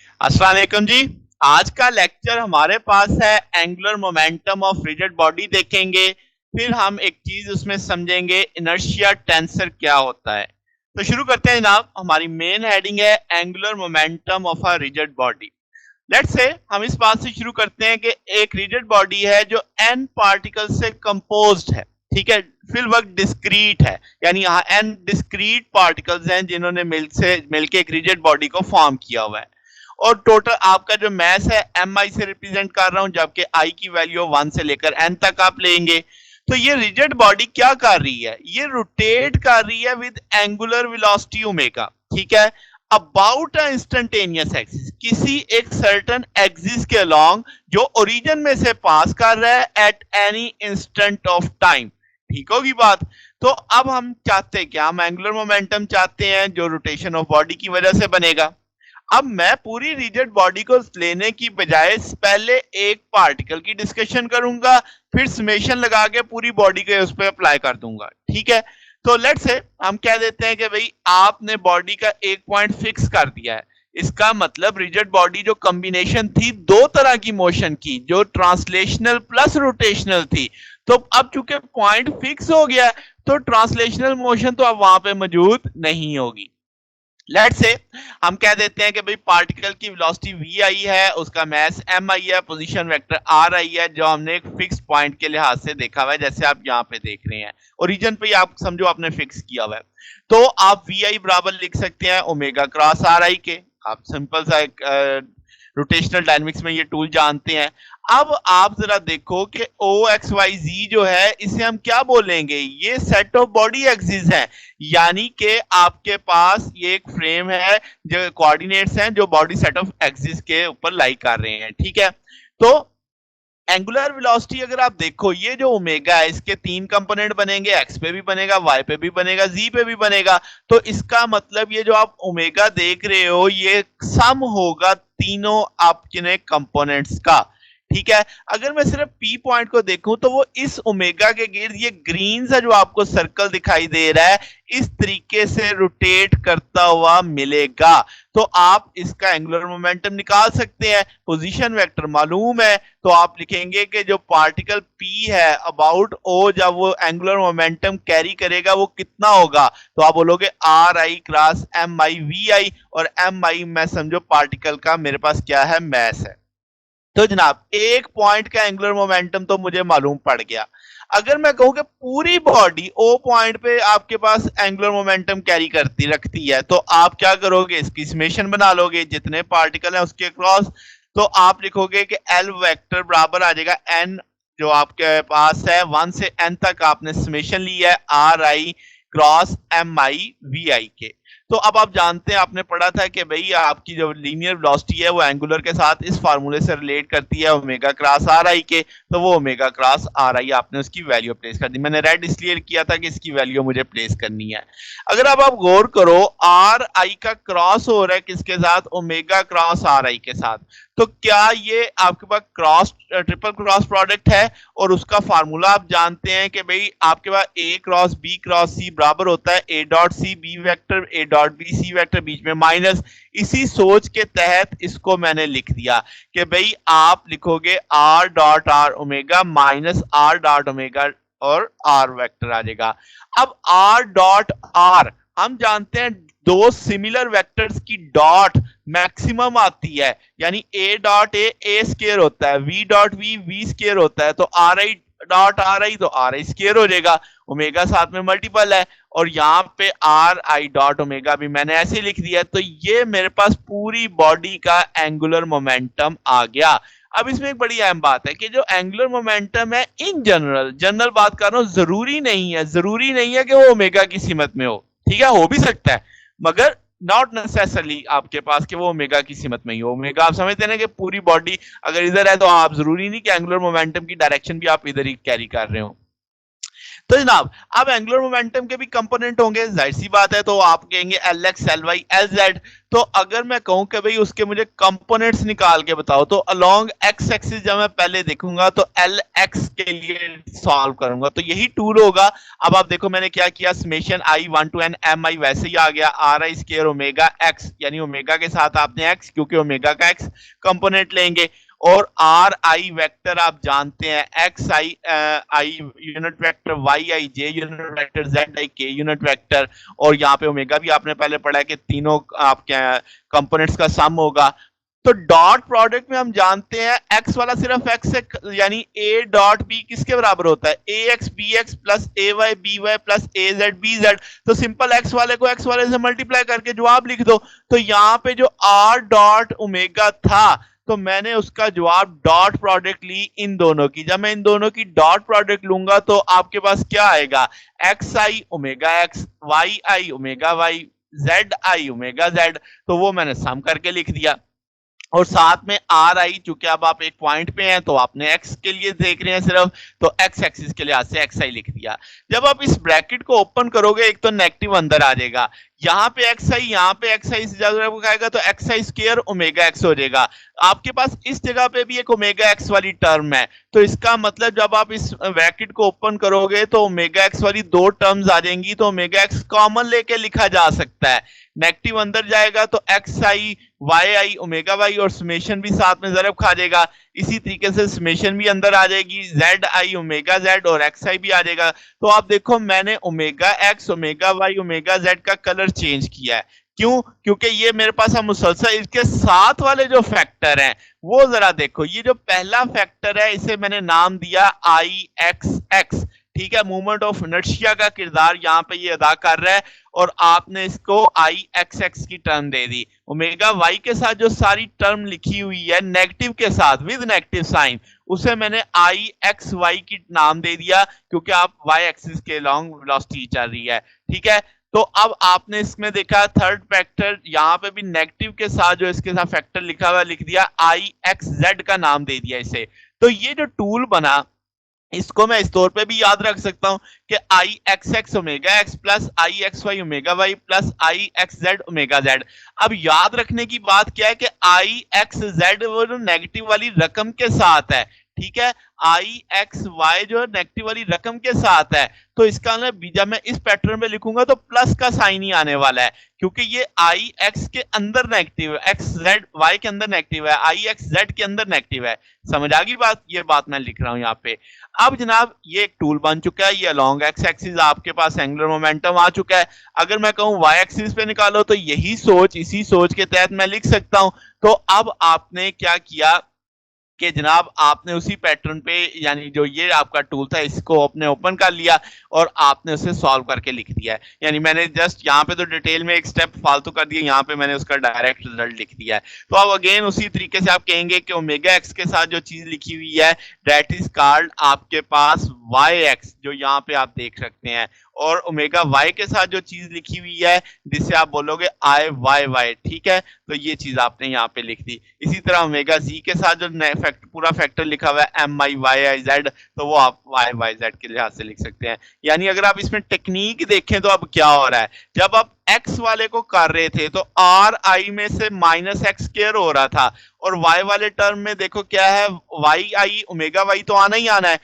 अस्सलाम वालेकुम जी। आज का लेक्चर हमारे पास है angular momentum of rigid body देखेंगे। फिर हम एक चीज उसमें समझेंगे इनर्शिया टेंसर क्या होता है। तो शुरू करते हैं जनाब। हमारी मेन हेडिंग है angular momentum of a rigid body. Let's say हम इस बात से शुरू करते हैं कि एक रिजिड बॉडी है जो एन पार्टिकल से कंपोज्ड है। ठीक है, फिल वक्त डिस्क्रीट है, यानी यहाँ एन डिस्क्रीट पार्टिकल्स हैं जिन्होंने मिलके एक रिजिड बॉडी को फॉर्म किया हुआ है। और टोटल आपका जो मैस है एम आई से रिप्रेजेंट कर रहा हूं, जबकि आई की वैल्यू 1 से लेकर एन तक आप लेंगे। तो ये रिजिड बॉडी क्या कर रही है, ये रोटेट कर रही है विद एंगुलर वेलोसिटी ओमेगा। ठीक है, अबाउट अ इंस्टेंटेनियस एक्सिस, किसी एक सर्टेन एक्सिस के अलोंग जो ओरिजिन में से पास कर रहा है at any instant of time. ठीक होगी बात। तो अब हम चाहते हैं क्या, हम एंगुलर मोमेंटम चाहते हैं जो रोटेशन ऑफ बॉडी की वजह से बनेगा। अब मैं पूरी रिजिड बॉडी को लेने की बजाय पहले एक पार्टिकल की डिस्कशन करूंगा, फिर समेशन लगा के पूरी बॉडी के उस पर अप्लाई कर दूंगा। ठीक है, तो लेट्स से हम कह देते हैं कि भाई आपने बॉडी का एक पॉइंट फिक्स कर दिया है। इसका मतलब रिजिड बॉडी जो कॉम्बिनेशन थी दो तरह की मोशन की, जो ट्रांसलेशनल प्लस रोटेशनल थी। तो अब चूंकि पॉइंट फिक्स हो गया, तो ट्रांसलेशनल मोशन तो अब वहां पे मौजूद नहीं होगी। लेट से हम कह देते हैं कि भाई पार्टिकल की वेलोसिटी v आई है, उसका मास m आई है, पोजीशन वेक्टर r आई है, जो हमने एक फिक्स पॉइंट के लिहाज से देखा हुआ है, जैसे आप यहाँ पे देख रहे हैं। ओरिजिन पे आप समझो आपने फिक्स किया हुआ है। तो आप vi बराबर लिख सकते हैं ओमेगा क्रॉस r आई के। आप सिंपल सा एक रोटेशनल डायनेमिक्स में ये टूल जानते हैं। अब आप जरा देखो कि ओ एक्स वाई जी जो है, इसे हम क्या बोलेंगे, ये सेट ऑफ बॉडी एक्सिस है। यानी कि आपके पास ये एक फ्रेम है, जो कोऑर्डिनेट्स हैं जो बॉडी सेट ऑफ एक्सिस के ऊपर लाई कर रहे हैं। ठीक है, तो एंगुलर वेलोसिटी अगर आप देखो, ये जो ओमेगा है इसके तीन कंपोनेंट बनेंगे, एक्स पे भी बनेगा, वाई पे भी बनेगा, जी पे भी बनेगा। तो इसका मतलब ये जो आप ओमेगा देख रहे हो, ये सम होगा तीनों आपके कंपोनेंट्स का। ठीक है, अगर मैं सिर्फ पी पॉइंट को देखूं तो वो इस ओमेगा के गिर्द ये ग्रीन सा जो आपको सर्कल दिखाई दे रहा है, इस तरीके से रोटेट करता हुआ मिलेगा। तो आप इसका एंगुलर मोमेंटम निकाल सकते हैं, पोजीशन वेक्टर मालूम है, तो आप लिखेंगे कि जो पार्टिकल P है अबाउट O, जब वो एंगुलर मोमेंटम कैरी करेगा वो कितना होगा। तो आप बोलोगे r i cross m i v i, और एम आई मैं समझो पार्टिकल का मेरे पास क्या है, मैस है। तो जनाब एक पॉइंट का एंगुलर मोमेंटम तो मुझे मालूम पड़ गया। अगर मैं कहूं कि पूरी बॉडी ओ पॉइंट पे आपके पास एंगुलर मोमेंटम कैरी करती रखती है, तो आप क्या करोगे, इसकी समेशन बना लोगे जितने पार्टिकल हैं उसके क्रॉस। तो आप लिखोगे कि एल वेक्टर बराबर आ जाएगा एन, जो आपके पास है 1 से एन तक आपने समेशन ली है r i cross m i v i के। तो अब आप जानते हैं, आपने पढ़ा था कि भाई आपकी जो लीनियर वेलोसिटी है वो एंगुलर के साथ इस फार्मूले से रिलेट करती है ओमेगा क्रॉस आर आई के। तो वो ओमेगा क्रॉस आर आई आपने उसकी वैल्यू प्लेस कर दी। मैंने रेड इसलिए किया था कि इसकी वैल्यू मुझे प्लेस करनी है। अगर अब आप गौर करो, आर आई का क्रॉस हो रहा है किसके साथ, ओमेगा क्रॉस आर आई के साथ। तो क्या ये आपके पास क्रॉस ट्रिपल क्रॉस प्रोडक्ट है, और उसका फार्मूला आप जानते हैं कि भाई आपके पास a cross b cross c बराबर होता है a dot c b vector a dot b c vector, बीच में माइनस। इसी सोच के तहत इसको मैंने लिख दिया कि भाई आप लिखोगे R dot are omega minus R dot omega, और आर वेक्टर आ जाएगा। अब आर डॉट आर हम जानते हैं दो सिमिलर वेक्टर्स की डॉट मैक्सिमम आती है, यानी ए डॉट ए स्केयर होता है, वी डॉट वी स्केयर होता है। तो आर आई डॉट आर आई, तो आर आई स्केयर हो जाएगा, ओमेगा साथ में मल्टीपल है, और यहाँ पे आर आई डॉट ओमेगा भी मैंने ऐसे लिख दिया। तो ये मेरे पास पूरी बॉडी का एंगुलर मोमेंटम आ गया। अब इसमें एक बड़ी अहम बात है कि जो एंगुलर मोमेंटम है इन जनरल बात कर रहा हूं, जरूरी नहीं है कि वो ओमेगा की सीमत में हो। ठीक है, हो भी सकता है, मगर नॉट नेसेसरली आपके पास कि वो ओमेगा की सीमत में ही हो। ओमेगा आप समझते हैं ना कि पूरी बॉडी अगर इधर है तो आप जरूरी नहीं कि एंगुलर मोमेंटम की डायरेक्शन भी आप इधर ही कैरी कर रहे हो। तो जनाब अब एंगुलर मोमेंटम के भी कंपोनेंट होंगे, जाहिर सी बात है, तो आप कहेंगे L X L Y L Z. तो अगर मैं कहूं कि भाई उसके मुझे कंपोनेंट्स निकाल के बताओ, तो अलोंग एक्स एक्सिस जब मैं पहले देखूंगा तो एल एक्स के लिए सॉल्व करूंगा, तो यही टूल होगा। अब आप देखो मैंने क्या किया, summation i one to n m i वैसे ही आ गया, r i square omega x, यानी ओमेगा के साथ आपने एक्स, क्योंकि ओमेगा का एक्स कंपोनेंट लेंगे। और आर आई वेक्टर आप जानते हैं, X I I unit vector, Y I J unit vector, Z I K unit vector, और यहाँ पे ओमेगा भी आपने पहले पढ़ा है कि तीनों आपके कंपोनेंट्स का सम होगा। तो डॉट प्रोडक्ट में हम जानते हैं एक्स वाला सिर्फ एक्स है, यानी ए डॉट बी किसके बराबर होता है, ए एक्स बी एक्स प्लस ए वाई बी वाई प्लस ए जेड बी जेड। तो सिंपल एक्स वाले को एक्स वाले से मल्टीप्लाई करके जवाब लिख दो। तो यहाँ पे जो आर डॉट ओमेगा था, तो मैंने उसका जवाब डॉट प्रोडक्ट ली इन दोनों की। जब मैं इन दोनों की डॉट प्रोडक्ट लूंगा तो आपके पास क्या आएगा, X I omega X, Y I omega Y, Z I omega Z. तो वो मैंने सम करके लिख दिया। और साथ में आर आई, चूंकि अब आप एक पॉइंट पे हैं तो आपने एक्स के लिए देख रहे हैं सिर्फ, तो एक्स एक्सिस के लिहाज से एक्स आई लिख दिया। जब आप इस ब्रैकेट को ओपन करोगे, एक तो नेगेटिव अंदर आ जाएगा, यहाँ पे एक्स आई, यहाँ पे एक्स आई आएगा, तो एक्स आई स्क्वायर ओमेगा एक्स हो जाएगा। आपके पास इस जगह पे भी एक ओमेगा एक्स वाली टर्म है, तो इसका मतलब जब आप इस ब्रैकेट को ओपन करोगे तो ओमेगा एक्स वाली दो टर्म्स आ जाएंगी, तो ओमेगा एक्स कॉमन लेके लिखा जा सकता है। नेगेटिव अंदर जाएगा तो x i Y I omega Y, और समेशन भी साथ में जरब खा जाएगा। इसी तरीके से समेशन भी अंदर आ जाएगी, जेड आई ओमेगा जेड, और एक्स आई भी आ जाएगा। तो आप देखो मैंने omega X omega Y omega Z का कलर चेंज किया है। क्यों? क्योंकि ये मेरे पास हम मुसलसल इसके साथ वाले जो फैक्टर हैं वो जरा देखो। ये जो पहला फैक्टर है इसे मैंने नाम दिया आई एक्स एक्स, ठीक है, मूवमेंट ऑफ इनर्शिया का किरदार यहाँ पे ये अदा कर रहा है, और आपने इसको आई एक्स एक्स की टर्म दे दी। ओमेगा वाई के साथ जो सारी टर्म लिखी हुई है नेगेटिव के साथ विद नेगेटिव साइन, उसे मैंने आई एक्स वाई की नाम दे दिया, क्योंकि आप वाई एक्सिस के लॉन्ग वेलोसिटी चल रही है, ठीक है। तो अब आपने इसमें देखा थर्ड फैक्टर, यहाँ पे भी नेगेटिव के साथ जो इसके साथ फैक्टर लिखा हुआ लिख दिया, आई एक्स जेड का नाम दे दिया इसे। तो ये जो टूल बना, इसको मैं इस तौर पे भी याद रख सकता हूं कि i x x omega x plus i x y omega y plus i x z omega z. अब याद रखने की बात क्या है कि आई एक्स जेड वो जो नेगेटिव वाली रकम के साथ है, ठीक है, आई एक्स वाई जो नेगेटिव वाली रकम के साथ है, तो इसका मतलब जब मैं इस पैटर्न में लिखूंगा तो प्लस का साइन ही आने वाला है, क्योंकि ये आई एक्स के अंदर नेगेटिव है, एक्स जेड वाई के अंदर नेगेटिव है, आई एक्स जेड के अंदर नेगेटिव है। समझ आ गई बात? ये बात मैं लिख रहा हूं यहाँ पे। अब जनाब ये एक टूल बन चुका है, ये अलोंग एक्स एक्सिस आपके पास एंगुलर मोमेंटम आ चुका है। अगर मैं कहूं वाई एक्सिस पे निकालो, तो यही सोच, इसी सोच के तहत मैं लिख सकता हूं। तो अब आपने क्या किया कि जनाब आपने उसी पैटर्न पे, यानी जो ये आपका टूल था इसको आपने ओपन कर लिया और आपने उसे सॉल्व करके लिख दिया है। यानी मैंने जस्ट यहाँ पे तो डिटेल में एक स्टेप फालतू कर दिया, यहाँ पे मैंने उसका डायरेक्ट रिजल्ट लिख दिया है। तो अब अगेन उसी तरीके से आप कहेंगे कि ओमेगा एक्स के साथ जो चीज लिखी हुई है दैट इज कॉल्ड आपके पास वाई एक्स, जो यहाँ पे आप देख सकते हैं, और ओमेगा वाई के साथ जो चीज लिखी हुई है जिसे आप बोलोगे आई वाई वाई, ठीक है। तो ये चीज आपने यहाँ पे लिख दी। इसी तरह ओमेगा जी के साथ जो पूरा फैक्टर लिखा हुआ है M I Y I Z, तो वो आप वाई वाई जेड के लिहाज से लिख सकते हैं। यानी अगर आप इसमें टेक्निक देखें तो अब क्या हो रहा है, जब आप एक्स वाले को कर रहे थे तो आर आई में से माइनस एक्स स्क्वायर हो रहा था, और वाई वाले टर्म में देखो क्या है, वाई आई ओमेगा वाई तो आना ही आना है,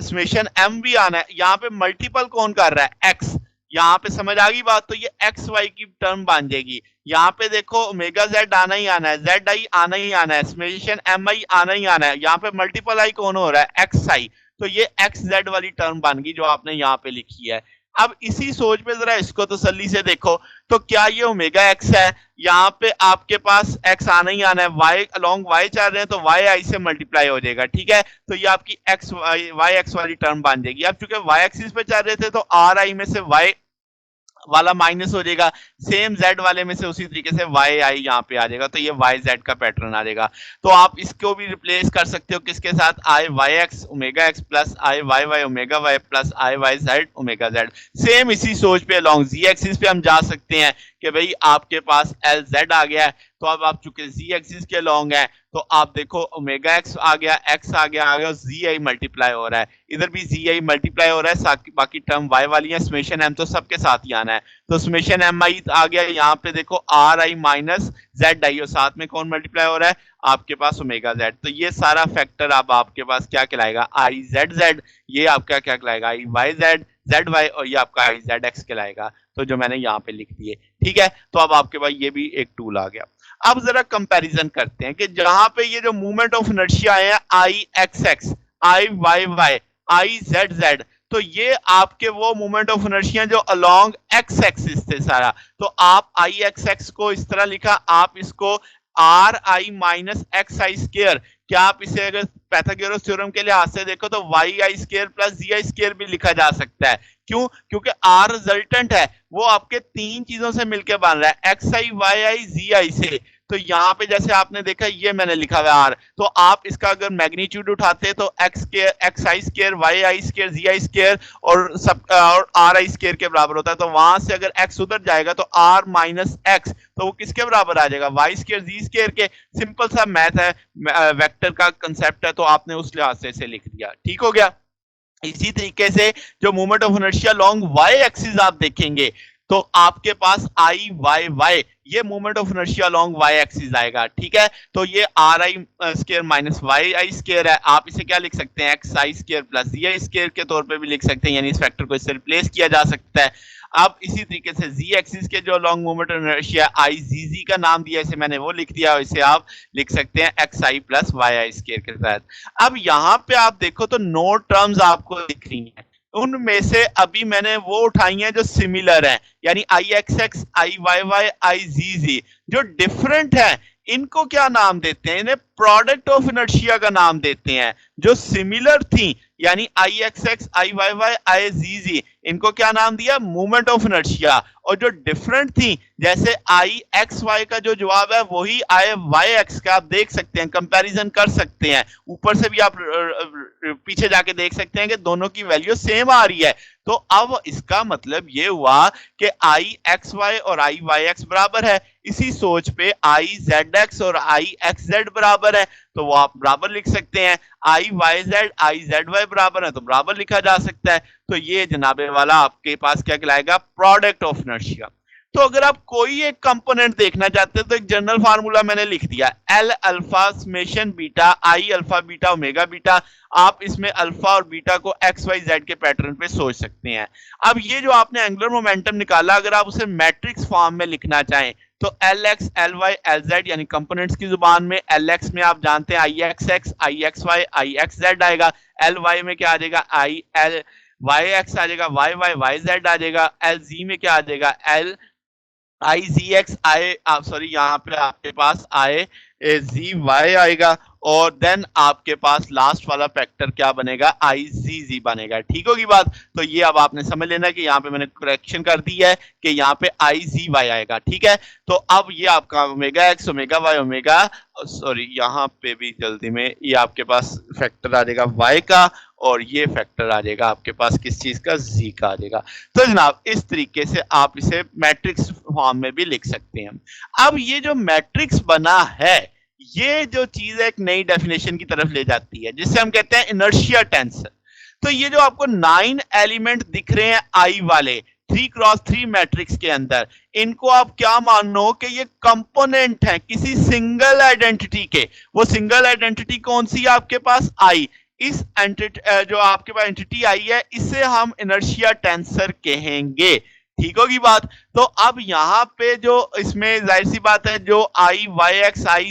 समेशन एम भी आना है। यहाँ पे मल्टीपल कौन कर रहा है, एक्स। यहाँ पे समझ आ गई बात? तो ये एक्स वाई की टर्म बन जाएगी। यहाँ पे देखो ओमेगा जेड आना ही आना है, जेड आई आना ही आना है, समेशन एम आई आना ही आना है। यहाँ पे मल्टीपल आई कौन हो रहा है, एक्स आई। तो ये एक्स जेड वाली टर्म बन गई जो आपने यहाँ पे लिखी है। अब इसी सोच पे जरा इसको तसल्ली से देखो, तो क्या ये ओमेगा एक्स है, यहाँ पे आपके पास एक्स आना ही आना है, वाई अलोंग वाई चल रहे हैं तो वाई आई से मल्टीप्लाई हो जाएगा, ठीक है। तो ये आपकी एक्स वाई एक्स वाली टर्म बन जाएगी। अब चूंकि वाई एक्सिस पे चल रहे थे तो आर आई में से वाई वाला माइनस हो जाएगा, सेम जेड वाले में से उसी तरीके से वाई आई यहाँ पे आ जाएगा, तो ये वाई जेड का पैटर्न आ जाएगा। तो आप इसको भी रिप्लेस कर सकते हो किसके साथ, i y x omega x plus i Y y omega y plus i y z omega z. Same इसी सोच पे अलोंग जी एक्सिस पे हम जा सकते हैं कि भाई आपके पास एल जेड आ गया है, तो अब आप चूंकि जी एक्सिस के लॉन्ग है तो आप देखो ओमेगा एक्स आ गया, एक्स आ गया, जी आई मल्टीप्लाई हो रहा है, इधर भी जी आई मल्टीप्लाई हो रहा है, बाकी टर्म वाई वाली है, समेशन एम तो सबके साथ ही आना है, तो समेशन एम आई आ गया, यहाँ पे देखो are I minus Z I, और साथ में कौन मल्टीप्लाई हो रहा है आपके पास ओमेगा जेड, तो ये सारा फैक्टर अब आपके पास क्या कहलाएगा आई जेड जेड, ये आपका क्या कहलाएगा आई वाई जेड जेड वाई, और ये आपका आई जेड एक्स कहलाएगा, तो जो मैंने यहाँ पे लिख दिए, ठीक है। तो अब आपके पास ये भी एक टूल आ गया। अब जरा कंपैरिजन करते हैं कि जहां पे ये जो मूवमेंट ऑफ इनर्शिया है i x x, i Y y, I z z, तो ये आपके वो मूवमेंट ऑफ इनर्शिया जो अलोंग एक्स एक्सिस थे सारा, तो आप आई एक्स एक्स को इस तरह लिखा, आप इसको are I minus x I square, क्या आप इसे अगर पैथागोरस थ्योरम के लिहाज से देखो तो Y I square plus Z I square भी लिखा जा सकता है, क्यों? क्योंकि आर रिजल्टेंट है, वो आपके तीन चीजों से मिलकर बन रहा है, एक्स आई वाई आई जी आई से, तो यहाँ पे जैसे आपने देखा ये मैंने लिखा हुआ आर, तो आप इसका अगर मैग्नीट्यूड उठाते तो एक्स के X I square Y I square Z I square और सब और आर आई स्केयर के बराबर होता है, तो वहां से अगर एक्स उधर जाएगा तो आर माइनस एक्स, तो वो किसके बराबर आ जाएगा वाई स्केयर जी स्केयर के, सिंपल सा मैथ है, वेक्टर का कंसेप्ट है, तो आपने उस लिहाज से इसे लिख दिया, ठीक हो गया। इसी तरीके से जो movement of inertia long Y axis आप देखेंगे तो आपके पास आई वाई वाई, ये movement of inertia long Y axis आएगा, ठीक है। तो ये R I square minus Y I square है, आप इसे क्या लिख सकते हैं X I square plus Z I square के तौर पे भी लिख सकते हैं, यानी इस फैक्टर को इससे रिप्लेस किया जा सकता है। अब इसी तरीके से जी एक्सिस के जो long movement of inertia i g g का नाम दिया, इसे मैंने वो लिख दिया, इसे आप लिख सकते हैं X I plus Y I square के साथ। अब यहाँ पे आप देखो तो नो टर्म्स आपको दिख रही हैं, उनमें से अभी मैंने वो उठाई हैं जो सिमिलर हैं, यानी आई x x i Y y I g जी, जो डिफरेंट है इनको क्या नाम देते हैं, इन्हें प्रोडक्ट ऑफ इनर्शिया का नाम देते हैं। जो सिमिलर थी यानी आई x x i Y y I g जी, इनको क्या नाम दिया मूवमेंट ऑफ इनर्शिया, और जो डिफरेंट थी जैसे आई एक्स वाई का जो जवाब है वही आई वाई एक्स का, आप देख सकते हैं कंपैरिजन कर सकते हैं, ऊपर से भी आप पीछे जाके देख सकते हैं कि दोनों की वैल्यू सेम आ रही है। तो अब इसका मतलब ये हुआ कि आई एक्स वाई और आई वाई एक्स बराबर है, इसी सोच पे आई जेड एक्स और आई एक्स जेड बराबर है, तो वो आप बराबर लिख सकते हैं, i y Z i z y बराबर है तो बराबर लिखा जा सकता है। तो ये जनाबे वाला आपके पास क्या कहलाएगा प्रोडक्ट ऑफ इनर्शिया। तो अगर आप कोई एक कंपोनेंट देखना चाहते हैं तो एक जनरल फार्मूला मैंने लिख दिया, एल अल्फा समेशन बीटा आई अल्फा बीटा ओमेगा बीटा, आप इसमें अल्फा और बीटा को एक्स वाई जेड के पैटर्न पे सोच सकते हैं। अब ये जो आपने एंगुलर मोमेंटम निकाला, अगर आप उसे मैट्रिक्स फॉर्म में लिखना चाहें तो L X L Y L Z, यानी कंपोनेंट्स की जुबान में एल एक्स में आप जानते हैं I x Y I x Z आएगा, एल वाई में क्या आ जाएगा आई एल वाई एक्स आ जाएगा, वाई वाई वाई जेड आ जाएगा, एल जी में क्या आ जाएगा एल आई जी एक्स आई, आप सॉरी यहाँ पे आपके पास आई जी वाई आएगा, और देन आपके पास लास्ट वाला फैक्टर क्या बनेगा आई जी जी बनेगा, ठीक होगी बात। तो ये अब आपने समझ लेना कि यहाँ पे मैंने करेक्शन कर दी है कि यहाँ पे आई जी वाई आएगा, ठीक है। तो अब ये आपका omega X omega Y omega, sorry यहाँ पे भी जल्दी में ये आपके पास फैक्टर आ जाएगा वाई का, और ये फैक्टर आ जाएगा आपके पास किस चीज का जी का आ जाएगा। तो जनाब इस तरीके से आप इसे मैट्रिक्स फॉर्म में भी लिख सकते हैं। अब ये जो मैट्रिक्स बना है ये जो चीज है एक नई डेफिनेशन की तरफ ले जाती है जिससे हम कहते हैं इनर्शिया टेंसर। तो ये जो आपको 9 एलिमेंट दिख रहे हैं आई वाले 3x3 मैट्रिक्स के अंदर, इनको आप क्या मानो कि ये कंपोनेंट हैं किसी सिंगल आइडेंटिटी के। वो सिंगल आइडेंटिटी कौन सी है आपके पास आई, इस एंटिटी जो आपके पास एंटिटी आई है इसे हम इनर्शिया टेंसर कहेंगे, ठीक होगी बात। तो अब यहाँ पे जो इसमें जाहिर सी बात है जो आई वाई एक्स आई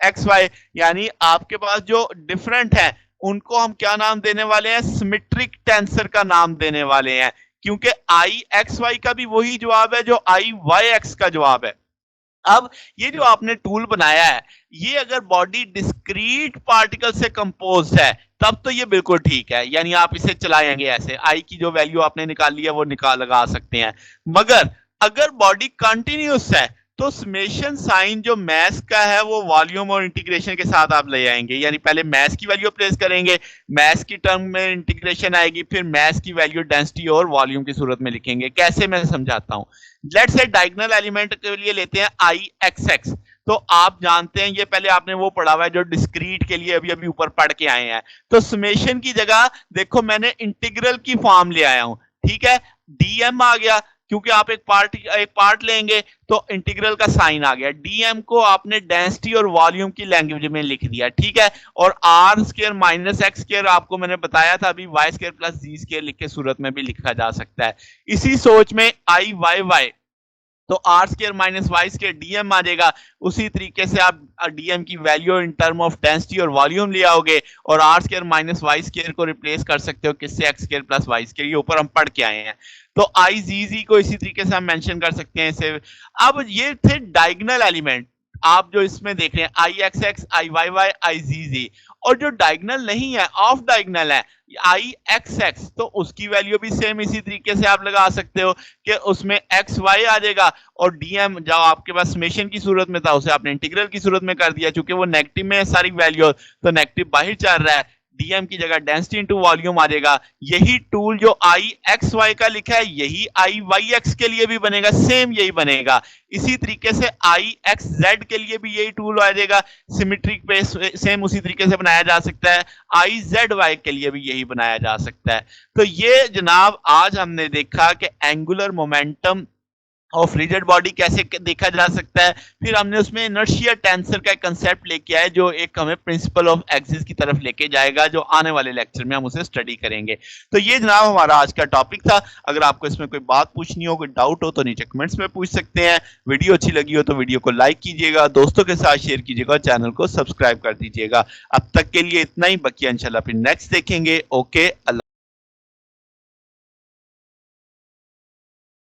एक्स वाई यानी आपके पास जो डिफरेंट है उनको हम क्या नाम देने वाले हैं सिमेट्रिक टेंसर का नाम देने वाले हैं, क्योंकि आई एक्स वाई का भी वही जवाब है जो आई वाई एक्स का जवाब है। अब ये जो आपने टूल बनाया है ये अगर बॉडी डिस्क्रीट पार्टिकल से कंपोज है तब तो ये बिल्कुल ठीक है, यानी आप इसे चलाएंगे ऐसे आई की जो वैल्यू आपने निकाल ली है वो निकाल लगा सकते हैं। मगर अगर बॉडी कंटिन्यूस है तो समेशन साइन जो मास का है वो वॉल्यूम और इंटीग्रेशन के साथ आप ले आएंगे, यानी पहले मास की वैल्यू प्लेस करेंगे, मास की टर्म में इंटीग्रेशन आएगी, फिर मास की वैल्यू डेंसिटी और वॉल्यूम की सूरत में लिखेंगे। कैसे, मैं समझाता हूं। लेट्स से डायगोनल एलिमेंट के लिए लेते हैं आई एक्स एक्स। तो आप जानते हैं, ये पहले आपने वो पढ़ा हुआ है जो डिस्क्रीट के लिए अभी अभी ऊपर पढ़ के आए हैं। तो समेशन की जगह देखो मैंने इंटीग्रल की फॉर्म ले आया हूं, ठीक है। डीएम आ गया, क्योंकि आप एक पार्ट लेंगे तो इंटीग्रल का साइन आ गया। डीएम को आपने डेंसिटी और वॉल्यूम की लैंग्वेज में लिख दिया, ठीक है। और R square minus X square आपको मैंने बताया था अभी, Y square plus Z square लिख के सूरत में भी लिखा जा सकता है। इसी सोच में आई वाई वाई, तो r square minus y square dm आ जाएगा। उसी तरीके से आप डीएम की value in term of density और वॉल्यूम ले आओगे और r square minus y square को रिप्लेस कर सकते हो किससे, x square plus y square. ये ऊपर हम पढ़ के आए हैं। तो आई जी को इसी तरीके से हम मेंशन कर सकते हैं इसे। अब ये थे डायगोनल एलिमेंट, आप जो इसमें देख रहे हैं I x x, i Y y, आई जी। और जो डायगोनल नहीं है, ऑफ डायगोनल है, आई एक्स एक्स, तो उसकी वैल्यू भी सेम इसी तरीके से आप लगा सकते हो कि उसमें एक्स वाई आ जाएगा और डीएम जो आपके पास समेशन की सूरत में था उसे आपने इंटीग्रल की सूरत में कर दिया, क्योंकि वो नेगेटिव में है सारी वैल्यू, तो नेगेटिव बाहर चल रहा है। डीएम की जगह डेंसिटी इनटू वॉल्यूम आ जाएगा। यही टूल जो आई एक्स वाई का लिखा है यही आई वाई एक्स के लिए भी बनेगा, सेम यही बनेगा। इसी तरीके से आई एक्स जेड के लिए भी यही टूल आ जाएगा, सिमेट्रिक पे सेम उसी तरीके से बनाया जा सकता है। आई जेड वाई के लिए भी यही बनाया जा सकता है। तो ये जनाब आज हमने देखा कि angular momentum of rigid body कैसे देखा जा सकता है। फिर हमने उसमें इनर्शिया टेंसर का एक कंसेप्ट लेके आए जो एक हमें प्रिंसिपल ऑफ एक्सिस की तरफ लेके जाएगा, जो आने वाले लेक्चर में हम उसे स्टडी करेंगे। तो ये जनाब हमारा आज का टॉपिक था। अगर आपको इसमें कोई बात पूछनी हो, कोई डाउट हो तो नीचे कमेंट्स में पूछ सकते हैं। वीडियो अच्छी लगी हो तो वीडियो को लाइक कीजिएगा, दोस्तों के साथ शेयर कीजिएगा, चैनल को सब्सक्राइब कर दीजिएगा। अब तक के लिए इतना ही, बकिया इंशाल्लाह फिर नेक्स्ट देखेंगे। ओके, अल्लाह।